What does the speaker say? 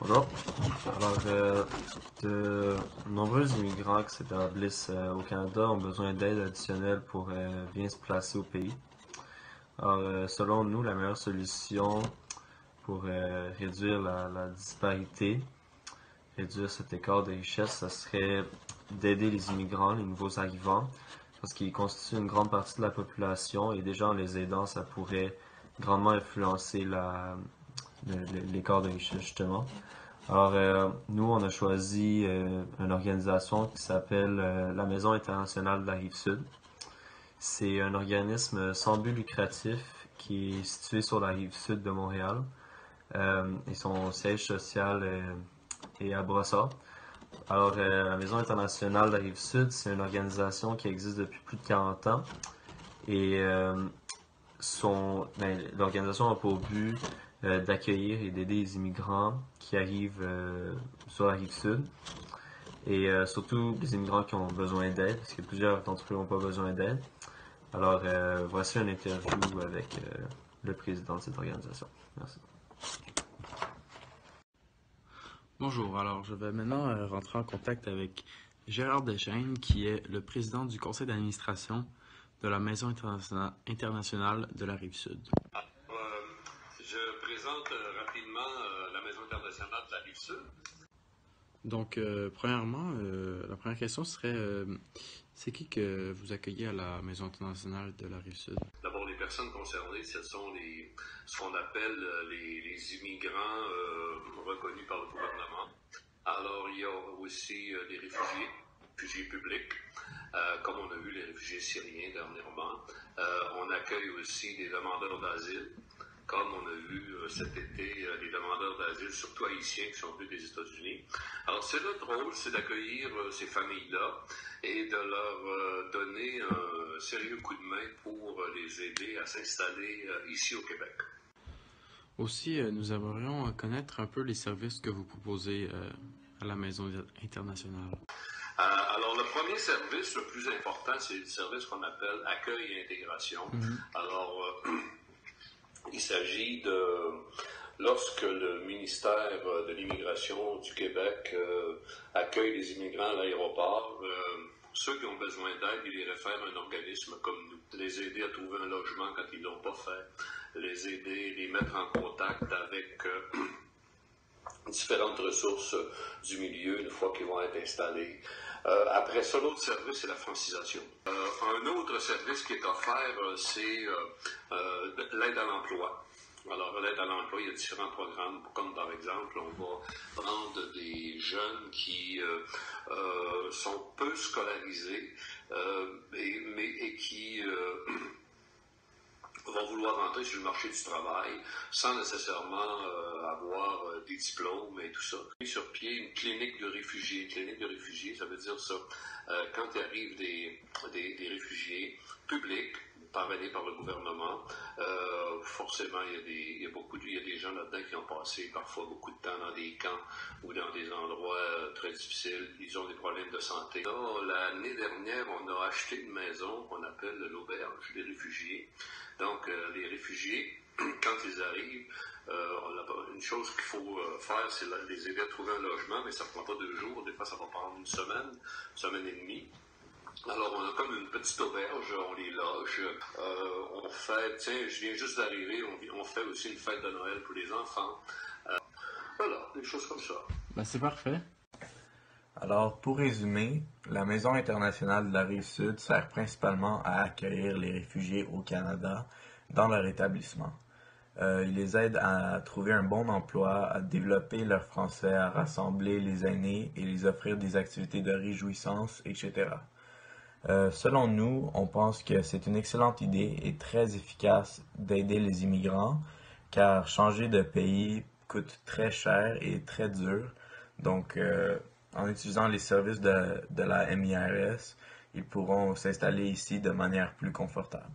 Bonjour. Alors, de nombreux immigrants qui s'établissent au Canada ont besoin d'aide additionnelle pour bien se placer au pays. Alors, selon nous, la meilleure solution pour réduire la disparité, réduire cet écart de richesse, ce serait d'aider les immigrants, les nouveaux arrivants, parce qu'ils constituent une grande partie de la population et déjà en les aidant, ça pourrait grandement influencer l'écart de richesse, justement. Alors, nous, on a choisi une organisation qui s'appelle la Maison internationale de la Rive-Sud. C'est un organisme sans but lucratif qui est situé sur la Rive-Sud de Montréal et son siège social est à Brossard. Alors, la Maison internationale de la Rive-Sud, c'est une organisation qui existe depuis plus de 40 ans et l'organisation a pour but d'accueillir et d'aider les immigrants qui arrivent sur la rive sud et surtout les immigrants qui ont besoin d'aide, parce que plusieurs d'entre eux n'ont pas besoin d'aide. Alors, voici une interview avec le président de cette organisation. Merci. Bonjour, alors je vais maintenant rentrer en contact avec Gérard Deschênes, qui est le président du conseil d'administration de la Maison internationale de la Rive-Sud. Je présente rapidement la Maison internationale de la Rive-Sud. Donc, premièrement, la première question serait, c'est qui que vous accueillez à la Maison internationale de la Rive-Sud? D'abord, les personnes concernées, ce sont ce qu'on appelle les immigrants reconnus par le gouvernement. Alors, il y a aussi des réfugiés publics, comme on a vu les réfugiés syriens dernièrement. On accueille aussi des demandeurs d'asile, comme on a vu cet été des demandeurs d'asile, surtout haïtiens qui sont venus des États-Unis. Alors, c'est notre rôle, c'est d'accueillir ces familles-là et de leur donner un sérieux coup de main pour les aider à s'installer ici au Québec. Aussi, nous aimerions connaître un peu les services que vous proposez à la Maison internationale. Alors, le premier service, le plus important, c'est le service qu'on appelle accueil et intégration. Alors, il s'agit de, lorsque le ministère de l'Immigration du Québec accueille les immigrants à l'aéroport, ceux qui ont besoin d'aide, il les réfère à un organisme comme nous. Les aider à trouver un logement quand ils ne l'ont pas fait, les aider, les mettre en contact avec différentes ressources du milieu une fois qu'ils vont être installés. Après ça, l'autre service, c'est la francisation. Un autre service qui est offert, c'est l'aide à l'emploi. Alors, l'aide à l'emploi, il y a différents programmes, comme par exemple, on va prendre des jeunes qui sont peu scolarisés et qui vont vouloir rentrer sur le marché du travail sans nécessairement avoir des diplômes et tout ça. Sur pied, une clinique de réfugiés. Une clinique de réfugiés, ça veut dire ça. Quand il arrive des réfugiés publics, parrainés par le gouvernement, forcément, il y a des gens là-dedans qui ont passé parfois beaucoup de temps dans des camps ou dans des endroits très difficiles. Ils ont des problèmes de santé. L'année dernière, on a acheté une maison qu'on appelle l'auberge des réfugiés. Donc, les réfugiés, quand ils arrivent, une chose qu'il faut faire, c'est les aider à trouver un logement, mais ça ne prend pas 2 jours. Des fois, ça va prendre une semaine et demie. Alors, on a comme une petite auberge, on les loge, on fait, tiens, je viens juste d'arriver, on fait aussi une fête de Noël pour les enfants. Voilà, des choses comme ça. Ben, c'est parfait. Alors, pour résumer, la Maison internationale de la Rive-Sud sert principalement à accueillir les réfugiés au Canada dans leur établissement. Il les aide à trouver un bon emploi, à développer leur français, à rassembler les aînés et les offrir des activités de réjouissance, etc. Selon nous, on pense que c'est une excellente idée et très efficace d'aider les immigrants, car changer de pays coûte très cher et très dur. Donc, en utilisant les services de la MIRS, ils pourront s'installer ici de manière plus confortable.